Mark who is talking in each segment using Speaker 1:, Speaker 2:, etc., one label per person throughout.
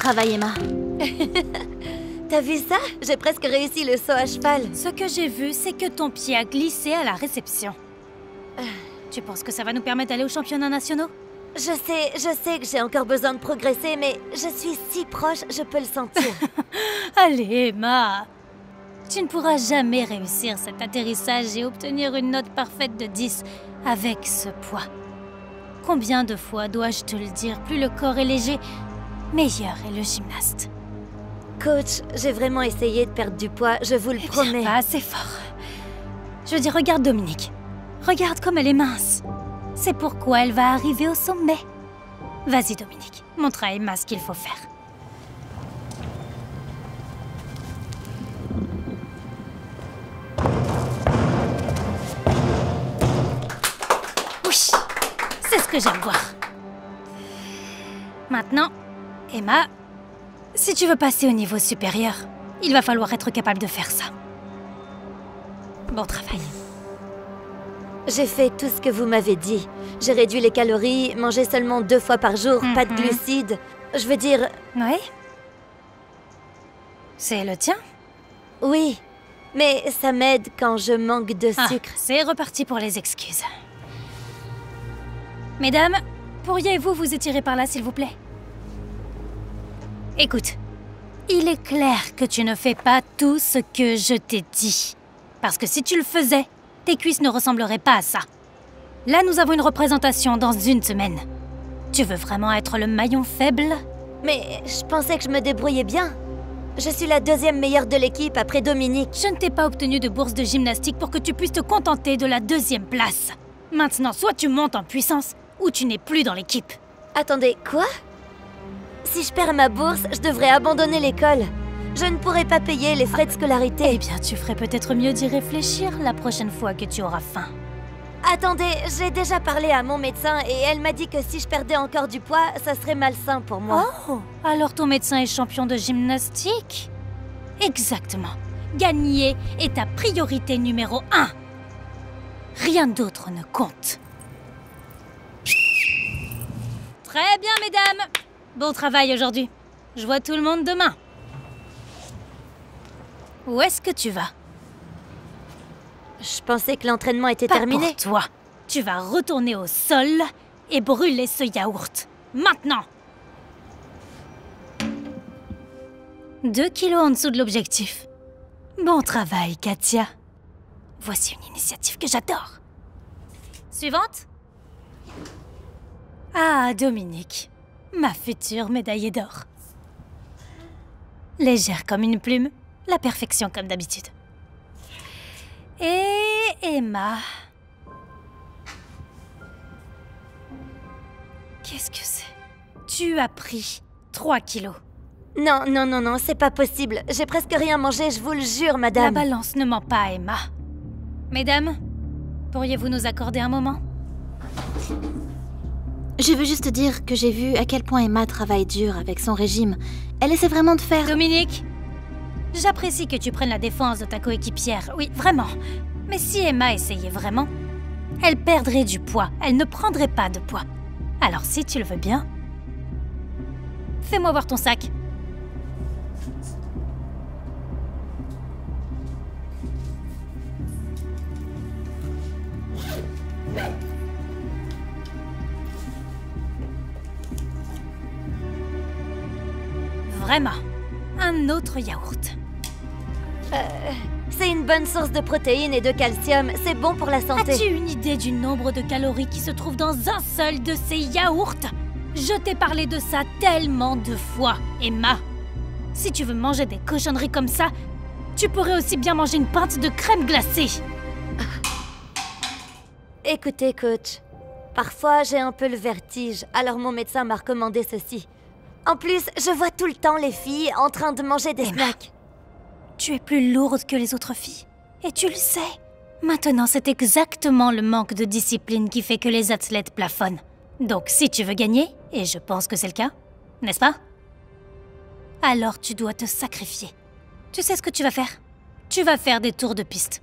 Speaker 1: travail, Emma.
Speaker 2: T'as vu ça? J'ai presque réussi le saut à cheval.
Speaker 1: Ce que j'ai vu, c'est que ton pied a glissé à la réception. Tu penses que ça va nous permettre d'aller aux championnats nationaux?
Speaker 2: Je sais que j'ai encore besoin de progresser, mais je suis si proche, je peux le sentir.
Speaker 1: Allez, Emma. Tu ne pourras jamais réussir cet atterrissage et obtenir une note parfaite de 10 avec ce poids. Combien de fois dois-je te le dire? Plus le corps est léger, meilleur est le gymnaste.
Speaker 2: Coach, j'ai vraiment essayé de perdre du poids, je vous le promets.
Speaker 1: Pas assez fort. Je dis, regarde Dominique. Regarde comme elle est mince. C'est pourquoi elle va arriver au sommet. Vas-y Dominique, montre à Emma ce qu'il faut faire. Oui, c'est ce que j'aime voir. Maintenant, Emma, si tu veux passer au niveau supérieur, il va falloir être capable de faire ça. Bon travail.
Speaker 2: J'ai fait tout ce que vous m'avez dit. J'ai réduit les calories, mangé seulement 2 fois par jour, pas de glucides. Je veux dire...
Speaker 1: Oui? C'est le tien?
Speaker 2: Oui, mais ça m'aide quand je manque de sucre.
Speaker 1: C'est reparti pour les excuses. Mesdames, pourriez-vous vous étirer par là, s'il vous plaît? Écoute, il est clair que tu ne fais pas tout ce que je t'ai dit. Parce que si tu le faisais, tes cuisses ne ressembleraient pas à ça. Là, nous avons une représentation dans 1 semaine. Tu veux vraiment être le maillon faible?
Speaker 2: Mais je pensais que je me débrouillais bien. Je suis la 2e meilleure de l'équipe après Dominique.
Speaker 1: Je ne t'ai pas obtenu de bourse de gymnastique pour que tu puisses te contenter de la 2e place. Maintenant, soit tu montes en puissance, ou tu n'es plus dans l'équipe.
Speaker 2: Attendez, quoi? Si je perds ma bourse, je devrais abandonner l'école. Je ne pourrai pas payer les frais de scolarité.
Speaker 1: Eh bien, tu ferais peut-être mieux d'y réfléchir la prochaine fois que tu auras faim.
Speaker 2: Attendez, j'ai déjà parlé à mon médecin et elle m'a dit que si je perdais encore du poids, ça serait malsain pour moi.
Speaker 1: Oh, alors ton médecin est champion de gymnastique? Exactement. Gagner est ta priorité numéro 1. Rien d'autre ne compte. Très bien, mesdames. Bon travail aujourd'hui. Je vois tout le monde demain. Où est-ce que tu vas?
Speaker 2: Je pensais que l'entraînement était
Speaker 1: Pas
Speaker 2: terminé.
Speaker 1: pour toi. Tu vas retourner au sol et brûler ce yaourt. Maintenant! 2 kilos en dessous de l'objectif. Bon travail, Katia. Voici une initiative que j'adore. Suivante? Ah, Dominique. Ma future médaillée d'or. Légère comme une plume, la perfection comme d'habitude. Et Emma. Qu'est-ce que c'est? Tu as pris 3 kilos.
Speaker 2: Non, non, non, non, c'est pas possible. J'ai presque rien mangé, je vous le jure,
Speaker 1: La
Speaker 2: madame.
Speaker 1: balance ne ment pas, Emma. Mesdames, pourriez-vous nous accorder un moment?
Speaker 3: Je veux juste dire que j'ai vu à quel point Emma travaille dur avec son régime. Elle essaie vraiment de faire...
Speaker 1: Dominique, j'apprécie que tu prennes la défense de ta coéquipière, oui, vraiment. Mais si Emma essayait vraiment, elle perdrait du poids, elle ne prendrait pas de poids. Alors si tu le veux bien, fais-moi voir ton sac. Vraiment, un autre yaourt.
Speaker 2: C'est une bonne source de protéines et de calcium. C'est bon pour la santé.
Speaker 1: As-tu une idée du nombre de calories qui se trouvent dans un seul de ces yaourts? Je t'ai parlé de ça tellement de fois, Emma. Si tu veux manger des cochonneries comme ça, tu pourrais aussi bien manger une pinte de crème glacée.
Speaker 2: Écoutez, coach. Parfois, j'ai un peu le vertige, alors mon médecin m'a recommandé ceci. En plus, je vois tout le temps les filles en train de manger des snacks.
Speaker 1: Tu es plus lourde que les autres filles. Et tu le sais. Maintenant, c'est exactement le manque de discipline qui fait que les athlètes plafonnent. Donc, si tu veux gagner, et je pense que c'est le cas, n'est-ce pas? Alors tu dois te sacrifier. Tu sais ce que tu vas faire? Tu vas faire des tours de piste.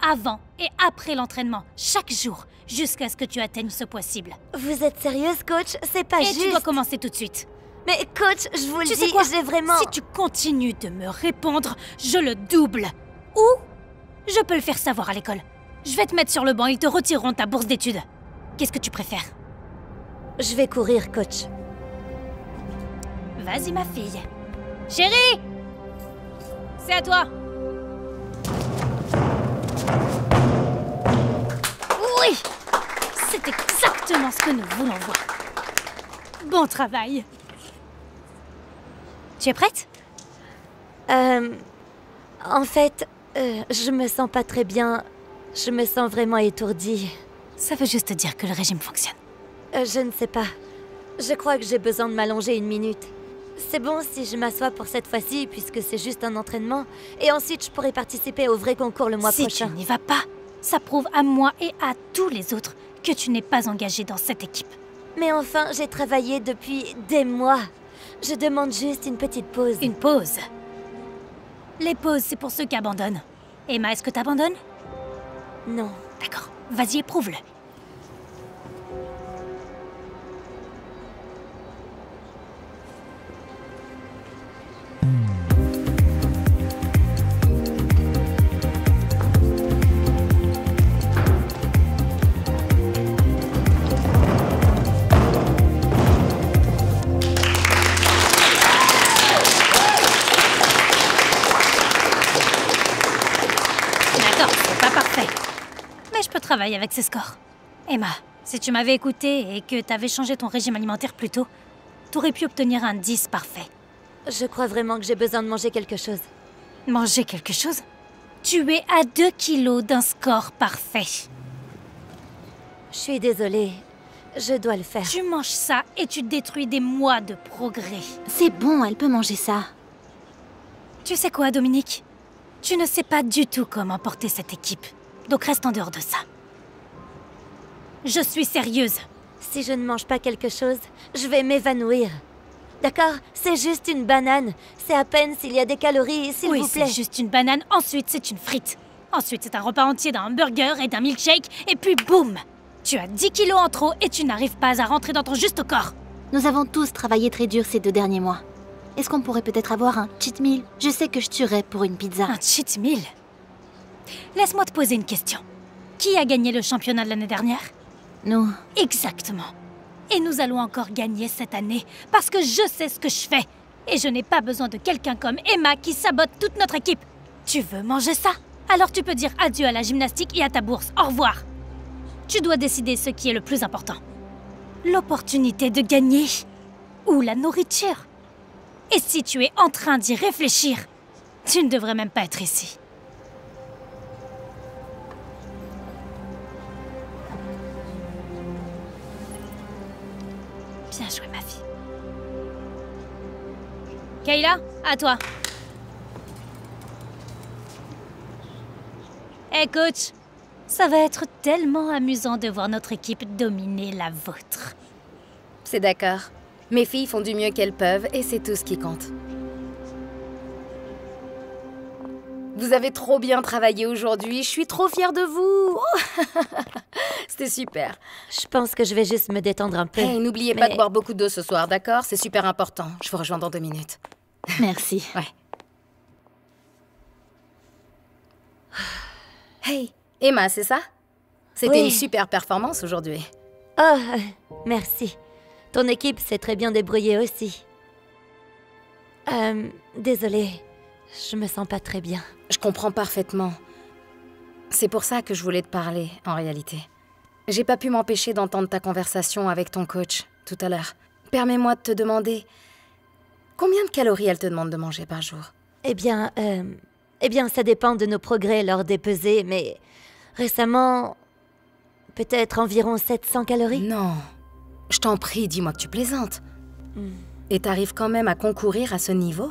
Speaker 1: Avant et après l'entraînement, chaque jour, jusqu'à ce que tu atteignes ce poids cible.
Speaker 2: Vous êtes sérieuse, coach? C'est pas
Speaker 1: Et
Speaker 2: juste.
Speaker 1: tu dois commencer tout de suite.
Speaker 2: Mais coach, je vous le
Speaker 1: Tu sais
Speaker 2: dis,
Speaker 1: quoi?
Speaker 2: j'ai vraiment...
Speaker 1: Si tu continues de me répondre, je le double. Ou je peux le faire savoir à l'école. Je vais te mettre sur le banc, ils te retireront ta bourse d'études. Qu'est-ce que tu préfères?
Speaker 2: Je vais courir, coach.
Speaker 1: Vas-y, ma fille. Chérie! C'est à toi. Oui! C'est exactement ce que nous voulons voir. Bon travail. Tu es prête?
Speaker 2: En fait, je me sens pas très bien. Je me sens vraiment étourdie.
Speaker 1: Ça veut juste dire que le régime fonctionne.
Speaker 2: Je ne sais pas. Je crois que j'ai besoin de m'allonger 1 minute. C'est bon si je m'assois pour cette fois-ci, puisque c'est juste un entraînement. Et ensuite, je pourrai participer au vrai concours le mois prochain.
Speaker 1: Si tu n'y vas pas, ça prouve à moi et à tous les autres que tu n'es pas engagé dans cette équipe.
Speaker 2: Mais enfin, j'ai travaillé depuis des mois. Je demande juste une petite pause.
Speaker 1: Une pause. Les pauses, c'est pour ceux qui abandonnent. Emma, est-ce que t'abandonnes?
Speaker 2: Non.
Speaker 1: D'accord, vas-y, éprouve-le. D'accord, c'est pas parfait. Mais je peux travailler avec ces scores. Emma, si tu m'avais écouté et que t'avais changé ton régime alimentaire plus tôt, t'aurais pu obtenir un 10 parfait.
Speaker 2: Je crois vraiment que j'ai besoin de manger quelque chose.
Speaker 1: Manger quelque chose? Tu es à 2 kilos d'un score parfait.
Speaker 2: Je suis désolée. Je dois le faire.
Speaker 1: Tu manges ça et tu détruis des mois de progrès.
Speaker 3: C'est bon, elle peut manger ça.
Speaker 1: Tu sais quoi, Dominique? Tu ne sais pas du tout comment porter cette équipe. Donc reste en dehors de ça. Je suis sérieuse.
Speaker 2: Si je ne mange pas quelque chose, je vais m'évanouir. D'accord? C'est juste une banane. C'est à peine s'il y a des calories, s'il
Speaker 1: Oui,
Speaker 2: vous plaît.
Speaker 1: c'est juste une banane, ensuite c'est une frite. Ensuite c'est un repas entier d'un hamburger et d'un milkshake, et puis boum! Tu as 10 kilos en trop et tu n'arrives pas à rentrer dans ton juste corps.
Speaker 3: Nous avons tous travaillé très dur ces 2 derniers mois. Est-ce qu'on pourrait peut-être avoir un cheat meal? Je sais que je tuerais pour une pizza.
Speaker 1: Un cheat meal? Laisse-moi te poser une question. Qui a gagné le championnat de l'année dernière?
Speaker 3: Nous...
Speaker 1: Exactement. Et nous allons encore gagner cette année, parce que je sais ce que je fais. Et je n'ai pas besoin de quelqu'un comme Emma qui sabote toute notre équipe. Tu veux manger ça? Alors tu peux dire adieu à la gymnastique et à ta bourse. Au revoir. Tu dois décider ce qui est le plus important. L'opportunité de gagner ou la nourriture. Et si tu es en train d'y réfléchir, tu ne devrais même pas être ici. Bien joué, ma fille. Kayla, à toi. Hey, coach. Ça va être tellement amusant de voir notre équipe dominer la vôtre.
Speaker 4: C'est d'accord. Mes filles font du mieux qu'elles peuvent et c'est tout ce qui compte. Vous avez trop bien travaillé aujourd'hui, je suis trop fière de vous. C'était super.
Speaker 2: Je pense que je vais juste me détendre un peu.
Speaker 4: Hey, n'oubliez pas de boire beaucoup d'eau ce soir, d'accord? C'est super important. Je vous rejoins dans 2 minutes.
Speaker 3: Merci.
Speaker 4: Ouais. Hey, Emma, c'est ça? C'était
Speaker 2: Oui.
Speaker 4: une super performance aujourd'hui.
Speaker 2: Oh, merci. Ton équipe s'est très bien débrouillée aussi. Désolée. Je me sens pas très bien.
Speaker 4: Je comprends parfaitement. C'est pour ça que je voulais te parler, en réalité. J'ai pas pu m'empêcher d'entendre ta conversation avec ton coach, tout à l'heure. Permets-moi de te demander... Combien de calories elle te demande de manger par jour?
Speaker 2: Eh bien, ça dépend de nos progrès lors des pesées, mais... Récemment... Peut-être environ 700 calories?
Speaker 4: Non. Je t'en prie, dis-moi que tu plaisantes. Et t'arrives quand même à concourir à ce niveau?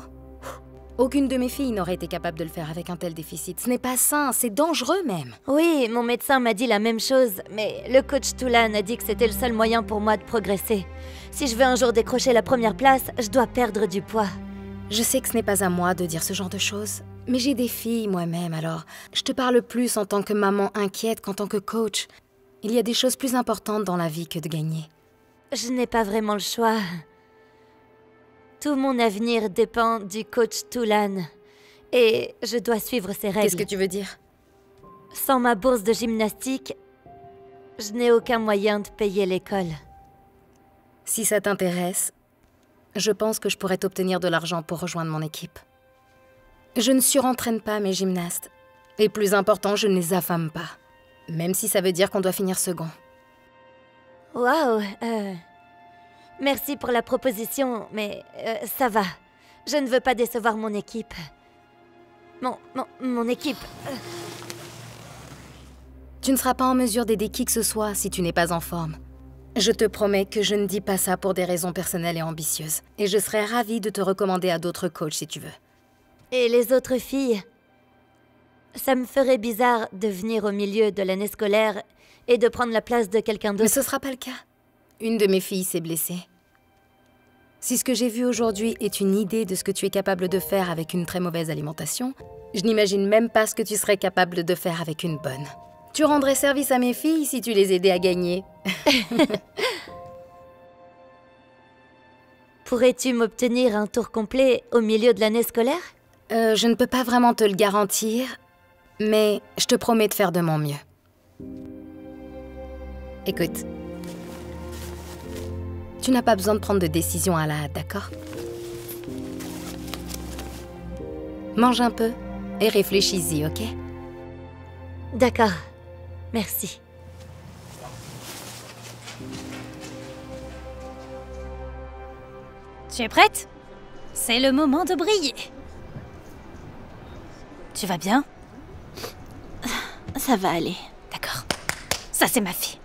Speaker 4: Aucune de mes filles n'aurait été capable de le faire avec un tel déficit. Ce n'est pas sain, c'est dangereux même.
Speaker 2: Oui, mon médecin m'a dit la même chose, mais le coach Toulan a dit que c'était le seul moyen pour moi de progresser. Si je veux un jour décrocher la première place, je dois perdre du poids.
Speaker 4: Je sais que ce n'est pas à moi de dire ce genre de choses, mais j'ai des filles moi-même, alors je te parle plus en tant que maman inquiète qu'en tant que coach. Il y a des choses plus importantes dans la vie que de gagner.
Speaker 2: Je n'ai pas vraiment le choix. Tout mon avenir dépend du coach Toulan. Et je dois suivre ses règles.
Speaker 4: Qu'est-ce que tu veux dire?
Speaker 2: Sans ma bourse de gymnastique, je n'ai aucun moyen de payer l'école.
Speaker 4: Si ça t'intéresse, je pense que je pourrais t'obtenir de l'argent pour rejoindre mon équipe. Je ne surentraîne pas mes gymnastes. Et plus important, je ne les affame pas. Même si ça veut dire qu'on doit finir second.
Speaker 2: Waouh, merci pour la proposition, mais ça va. Je ne veux pas décevoir mon équipe. Mon équipe.
Speaker 4: Tu ne seras pas en mesure d'aider qui que ce soit si tu n'es pas en forme. Je te promets que je ne dis pas ça pour des raisons personnelles et ambitieuses. Et je serais ravie de te recommander à d'autres coachs si tu veux.
Speaker 2: Et les autres filles? Ça me ferait bizarre de venir au milieu de l'année scolaire et de prendre la place de quelqu'un d'autre.
Speaker 4: Mais ce sera pas le cas. Une de mes filles s'est blessée. Si ce que j'ai vu aujourd'hui est une idée de ce que tu es capable de faire avec une très mauvaise alimentation, je n'imagine même pas ce que tu serais capable de faire avec une bonne. Tu rendrais service à mes filles si tu les aidais à gagner.
Speaker 2: Pourrais-tu m'obtenir un tour complet au milieu de l'année scolaire?
Speaker 4: Je ne peux pas vraiment te le garantir, mais je te promets de faire de mon mieux. Écoute, tu n'as pas besoin de prendre de décision à la hâte, d'accord? Mange un peu et réfléchis-y, ok?
Speaker 2: D'accord. Merci.
Speaker 1: Tu es prête? C'est le moment de briller. Tu vas bien?
Speaker 3: Ça va aller.
Speaker 1: D'accord. Ça, c'est ma fille.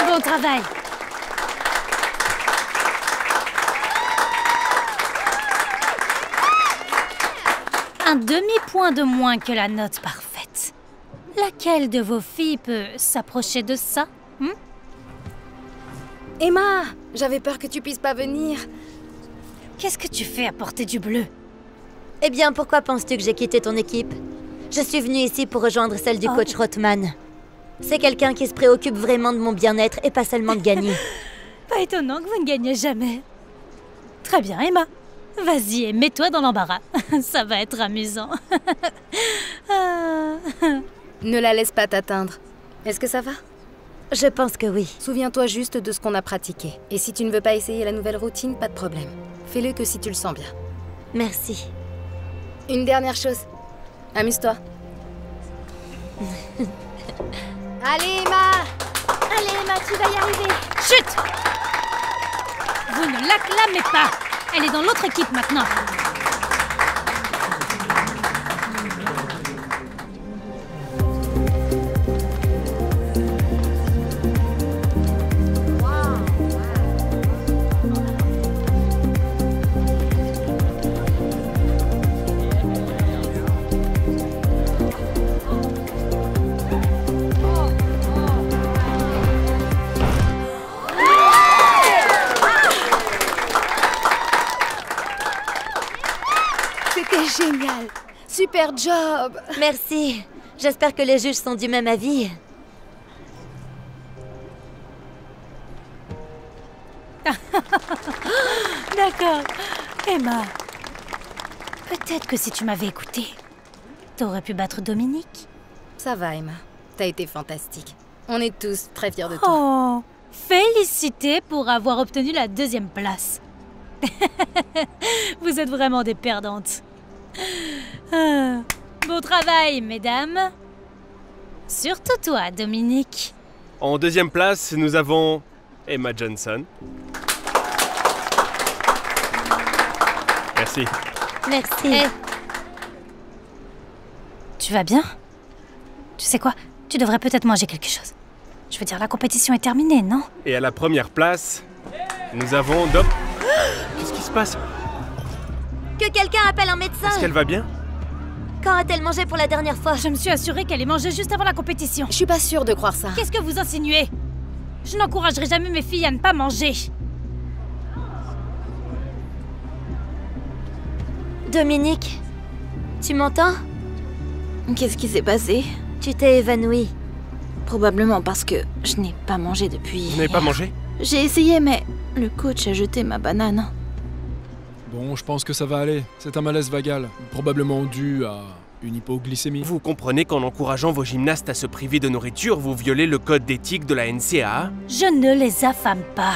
Speaker 1: Bon travail. Un demi-point de moins que la note parfaite. Laquelle de vos filles peut s'approcher de ça?
Speaker 4: Emma, j'avais peur que tu puisses pas venir.
Speaker 1: Qu'est-ce que tu fais à porter du bleu?
Speaker 2: Eh bien, pourquoi penses-tu que j'ai quitté ton équipe? Je suis venue ici pour rejoindre celle du coach Rothman. C'est quelqu'un qui se préoccupe vraiment de mon bien-être et pas seulement de gagner.
Speaker 1: Pas étonnant que vous ne gagnez jamais. Très bien, Emma. Vas-y et mets-toi dans l'embarras. Ça va être amusant.
Speaker 4: Ne la laisse pas t'atteindre. Est-ce que ça va?
Speaker 2: Je pense que oui.
Speaker 4: Souviens-toi juste de ce qu'on a pratiqué. Et si tu ne veux pas essayer la nouvelle routine, pas de problème. Fais-le que si tu le sens bien.
Speaker 2: Merci.
Speaker 4: Une dernière chose. Amuse-toi. Allez, Emma!
Speaker 3: Allez, Emma, tu vas y arriver.
Speaker 1: Chut! Vous ne l'acclamez pas. Elle est dans l'autre équipe maintenant.
Speaker 4: C'était génial! Super job!
Speaker 2: Merci. J'espère que les juges sont du même avis.
Speaker 1: D'accord. Emma, peut-être que si tu m'avais écouté, t'aurais pu battre Dominique.
Speaker 4: Ça va, Emma. T'as été fantastique. On est tous très fiers de toi.
Speaker 1: Oh, félicité pour avoir obtenu la 2e place. Vous êtes vraiment des perdantes. Bon travail, mesdames. Surtout toi, Dominique.
Speaker 5: En 2e place, nous avons Emma Johnson. Merci.
Speaker 2: Merci.
Speaker 1: Tu vas bien? Tu sais quoi? Tu devrais peut-être manger quelque chose. Je veux dire, la compétition est terminée, non?
Speaker 5: Et à la 1re place, nous avons Dom... Qu'est-ce qui se passe?
Speaker 2: Que quelqu'un appelle un médecin.
Speaker 5: Est-ce qu'elle va bien?
Speaker 2: Quand a-t-elle mangé pour la dernière fois?
Speaker 1: Je me suis assurée qu'elle ait mangé juste avant la compétition.
Speaker 4: Je suis pas sûre de croire ça.
Speaker 1: Qu'est-ce que vous insinuez? Je n'encouragerai jamais mes filles à ne pas manger.
Speaker 2: Dominique, tu m'entends?
Speaker 3: Qu'est-ce qui s'est passé?
Speaker 2: Tu t'es évanouie.
Speaker 3: Probablement parce que je n'ai pas mangé depuis...
Speaker 5: Vous n'avez pas mangé?
Speaker 3: J'ai essayé, mais le coach a jeté ma banane.
Speaker 6: Bon, je pense que ça va aller. C'est un malaise vagal, probablement dû à une hypoglycémie.
Speaker 5: Vous comprenez qu'en encourageant vos gymnastes à se priver de nourriture, vous violez le code d'éthique de la NCAA?
Speaker 1: Je ne les affame pas.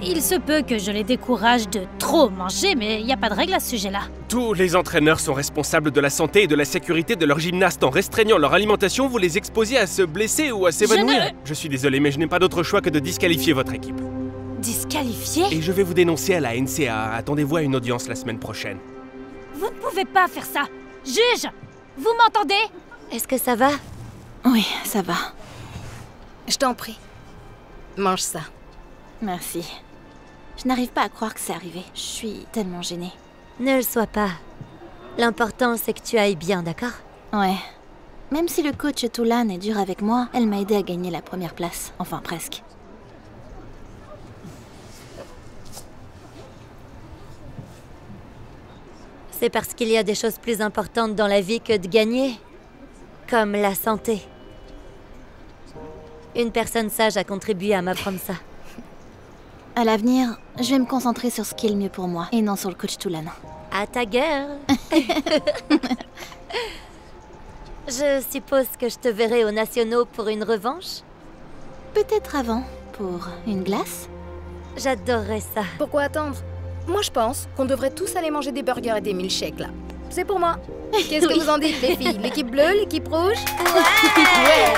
Speaker 1: Il se peut que je les décourage de trop manger, mais il n'y a pas de règle à ce sujet-là.
Speaker 5: Tous les entraîneurs sont responsables de la santé et de la sécurité de leurs gymnastes. En restreignant leur alimentation, vous les exposez à se blesser ou à s'évanouir. Je suis désolé, mais je n'ai pas d'autre choix que de disqualifier votre équipe.
Speaker 1: Disqualifié?
Speaker 5: Et je vais vous dénoncer à la NCAA. Attendez-vous à une audience la semaine prochaine.
Speaker 1: Vous ne pouvez pas faire ça. Juge! Vous m'entendez?
Speaker 2: Est-ce que ça va?
Speaker 3: Oui, ça va.
Speaker 4: Je t'en prie. Mange ça.
Speaker 3: Merci. Je n'arrive pas à croire que c'est arrivé. Je suis tellement gênée.
Speaker 2: Ne le sois pas. L'important, c'est que tu ailles bien, d'accord?
Speaker 3: Ouais. Même si le coach Toulan est dur avec moi, elle m'a aidé à gagner la première place. Enfin, presque.
Speaker 2: C'est parce qu'il y a des choses plus importantes dans la vie que de gagner. Comme la santé. Une personne sage a contribué à m'apprendre ça.
Speaker 3: À l'avenir, je vais me concentrer sur ce qui est le mieux pour moi, et non sur le coach Toulan.
Speaker 2: À ta gueule. Je suppose que je te verrai aux nationaux pour une revanche?
Speaker 3: Peut-être avant, pour une glace?
Speaker 2: J'adorerais ça.
Speaker 4: Pourquoi attendre? Moi, je pense qu'on devrait tous aller manger des burgers et des milkshakes, là. C'est pour moi. Qu'est-ce que vous en dites, les filles? L'équipe bleue, l'équipe rouge?
Speaker 2: Ouais.